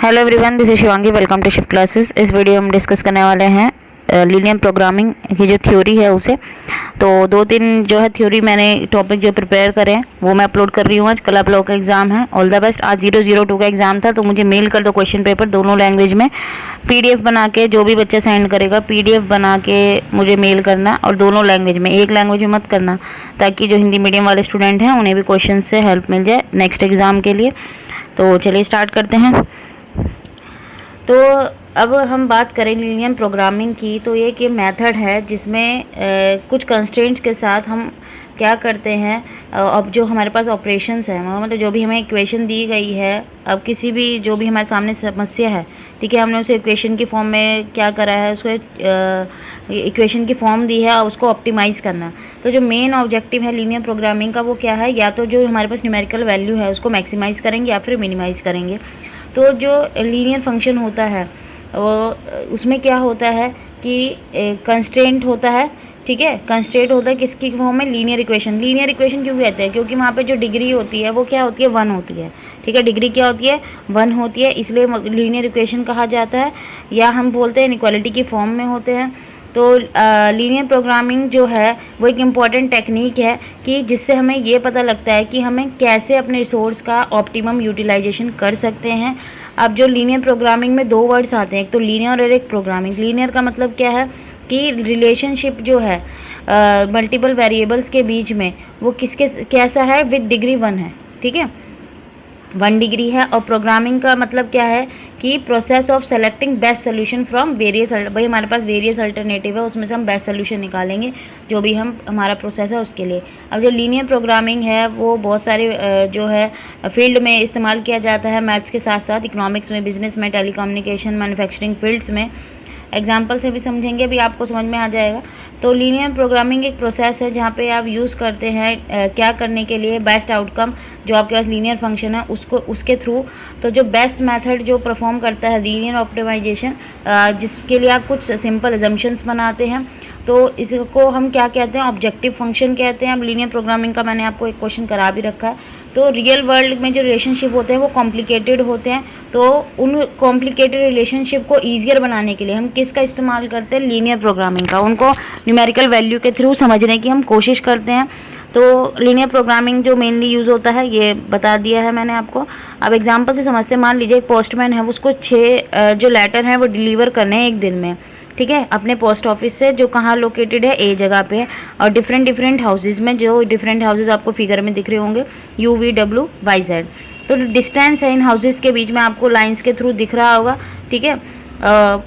Hello everyone, this is Shivangi. Welcome to Shift classes. इस video में हम डिस्कस करने वाले हैं लीनियर प्रोग्रामिंग की जो थ्योरी है उसे। तो 2-3 जो है थ्योरी मैंने टॉपिक जो प्रिपेयर करे हैं वो मैं अपलोड कर रही हूँ आज। कल आप लोगों का एग्जाम है, ऑल द बेस्ट। आज 002 का एग्जाम था, तो मुझे मेल कर दो क्वेश्चन पेपर दोनों लैंग्वेज में। पीडीएफ बना के जो भी बच्चा सेंड करेगा पीडीएफ बना के मुझे मेल करना, और दोनों लैंग्वेज में, एक लैंग्वेज में मत करना, ताकि जो हिंदी मीडियम वाले स्टूडेंट हैं उन्हें भी क्वेश्चन से हेल्प मिल जाए नेक्स्ट एग्ज़ाम के लिए। तो चलिए स्टार्ट करते हैं। तो अब हम बात करें लीनियर प्रोग्रामिंग की, तो ये कि मेथड है जिसमें कुछ कंस्ट्रेंट्स के साथ हम क्या करते हैं। अब जो हमारे पास ऑपरेशंस है, मतलब जो भी हमें इक्वेशन दी गई है, अब किसी भी जो भी हमारे सामने समस्या है, ठीक है, हमने उसे इक्वेशन की फॉर्म में क्या करा है, उसको इक्वेशन की फॉर्म दी है और उसको ऑप्टिमाइज़ करना। तो जो मेन ऑब्जेक्टिव है लीनियर प्रोग्रामिंग का वो क्या है, या तो जो हमारे पास न्यूमेरिकल वैल्यू है उसको मैक्सिमाइज़ करेंगे या फिर मिनिमाइज़ करेंगे। तो जो लीनियर फंक्शन होता है वो उसमें क्या होता है कि कंस्ट्रेंट होता है, ठीक है। कंस्ट्रेंट होता है किसकी फॉर्म में, लीनियर इक्वेशन। लीनियर इक्वेशन क्यों कहते हैं, क्योंकि वहाँ पे जो डिग्री होती है वो क्या होती है, 1 होती है, ठीक है। डिग्री क्या होती है, 1 होती है, इसलिए लीनियर इक्वेशन कहा जाता है, या हम बोलते हैं इनइक्वालिटी की फॉर्म में होते हैं। तो लीनियर प्रोग्रामिंग जो है वो एक इम्पॉर्टेंट टेक्निक है कि जिससे हमें ये पता लगता है कि हमें कैसे अपने रिसोर्स का ऑप्टिमम यूटिलाइजेशन कर सकते हैं। अब जो लीनियर प्रोग्रामिंग में 2 वर्ड्स आते हैं, एक तो लीनियर और एक प्रोग्रामिंग। लीनियर का मतलब क्या है कि रिलेशनशिप जो है मल्टीपल वेरिएबल्स के बीच में वो किसके कैसा है, विद डिग्री 1 है, ठीक है, 1 डिग्री है। और प्रोग्रामिंग का मतलब क्या है कि process of selecting best solution from various, भाई हमारे पास वेरियस अल्टरनेटिव है, उसमें से हम बेस्ट सोल्यूशन निकालेंगे जो भी हम हमारा प्रोसेस है उसके लिए। अब जो लीनियर प्रोग्रामिंग है वो बहुत सारे जो है फील्ड में इस्तेमाल किया जाता है, मैथ्स के साथ साथ इकोनॉमिक्स में, बिजनेस में, टेलीकम्युनिकेशन, मैन्युफैक्चरिंग फील्ड्स में। एग्जाम्पल से भी समझेंगे, अभी आपको समझ में आ जाएगा। तो लीनियर प्रोग्रामिंग एक प्रोसेस है जहाँ पे आप यूज़ करते हैं क्या करने के लिए, बेस्ट आउटकम जो आपके पास लीनियर फंक्शन है उसको उसके थ्रू। तो जो बेस्ट मेथड जो परफॉर्म करता है लीनियर ऑप्टिमाइजेशन, जिसके लिए आप कुछ सिंपल अजम्पशंस बनाते हैं, तो इसको हम क्या कहते हैं, ऑब्जेक्टिव फंक्शन कहते हैं। अब लीनियर प्रोग्रामिंग का मैंने आपको एक क्वेश्चन करा भी रखा है। तो रियल वर्ल्ड में जो रिलेशनशिप होते हैं वो कॉम्प्लिकेटेड होते हैं, तो उन कॉम्प्लिकेटेड रिलेशनशिप को ईजियर बनाने के लिए हम किसका इस्तेमाल करते हैं, लीनियर प्रोग्रामिंग का। उनको न्यूमेरिकल वैल्यू के थ्रू समझने की हम कोशिश करते हैं। तो लीनियर प्रोग्रामिंग जो मेनली यूज़ होता है ये बता दिया है मैंने आपको। अब एग्जांपल से समझते हैं। मान लीजिए एक पोस्टमैन है, उसको 6 जो लेटर हैं वो डिलीवर करने हैं एक दिन में, ठीक है, अपने पोस्ट ऑफिस से, जो कहाँ लोकेटेड है, ए जगह पे है, और डिफरेंट हाउसेज में, जो डिफरेंट हाउसेज आपको फिगर में दिख रहे होंगे, UVWYZ। तो डिस्टेंस है इन हाउसेज के बीच में आपको लाइंस के थ्रू दिख रहा होगा, ठीक है।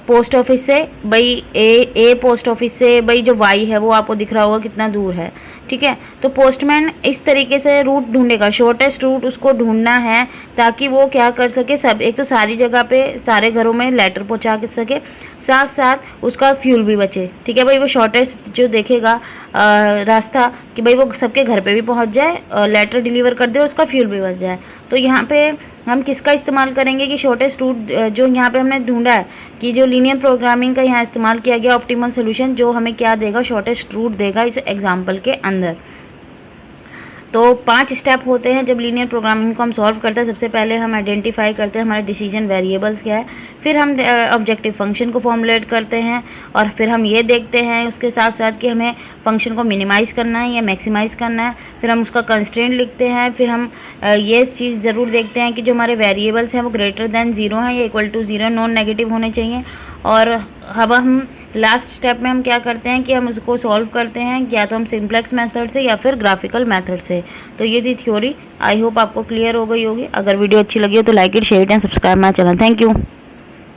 पोस्ट ऑफिस से भाई ए पोस्ट ऑफिस से भाई जो वाई है वो आपको दिख रहा होगा कितना दूर है, ठीक है। तो पोस्टमैन इस तरीके से रूट ढूंढेगा, शॉर्टेस्ट रूट उसको ढूंढना है, ताकि वो क्या कर सके, सब एक तो सारी जगह पे सारे घरों में लेटर पहुंचा सके, साथ साथ उसका फ्यूल भी बचे, ठीक है भाई। वो शॉर्टेस्ट जो देखेगा रास्ता कि भाई वो सबके घर पे भी पहुंच जाए, लेटर डिलीवर कर दे और उसका फ्यूल भी बच जाए। तो यहाँ पे हम किसका इस्तेमाल करेंगे कि शॉर्टेस्ट रूट जो यहाँ पे हमने ढूंढा है, कि जो लीनियर प्रोग्रामिंग का यहाँ इस्तेमाल किया गया ऑप्टिमल सोल्यूशन, जो हमें क्या देगा, शॉर्टेस्ट रूट देगा इस एग्जांपल के अंदर। तो 5 स्टेप होते हैं जब लीनियर प्रोग्रामिंग को हम सॉल्व करते हैं। सबसे पहले हम आइडेंटिफाई करते हैं हमारे डिसीजन वेरिएबल्स क्या है, फिर हम ऑब्जेक्टिव फंक्शन को फॉर्मुलेट करते हैं, और फिर हम ये देखते हैं उसके साथ साथ कि हमें फंक्शन को मिनिमाइज़ करना है या मैक्सिमाइज़ करना है। फिर हम उसका कंस्ट्रेंट लिखते हैं। फिर हम ये चीज़ ज़रूर देखते हैं कि जो हमारे वेरिएबल्स हैं वो ग्रेटर दैन 0 हैं या इक्वल टू 0, नॉन नेगेटिव होने चाहिए। और अब हम लास्ट स्टेप में हम क्या करते हैं कि हम उसको सॉल्व करते हैं, या तो हम सिंप्लेक्स मेथड से या फिर ग्राफिकल मेथड से। तो ये थी थ्योरी। आई होप आपको क्लियर हो गई होगी। अगर वीडियो अच्छी लगी हो तो like it, share and subscribe my channel. Thank you.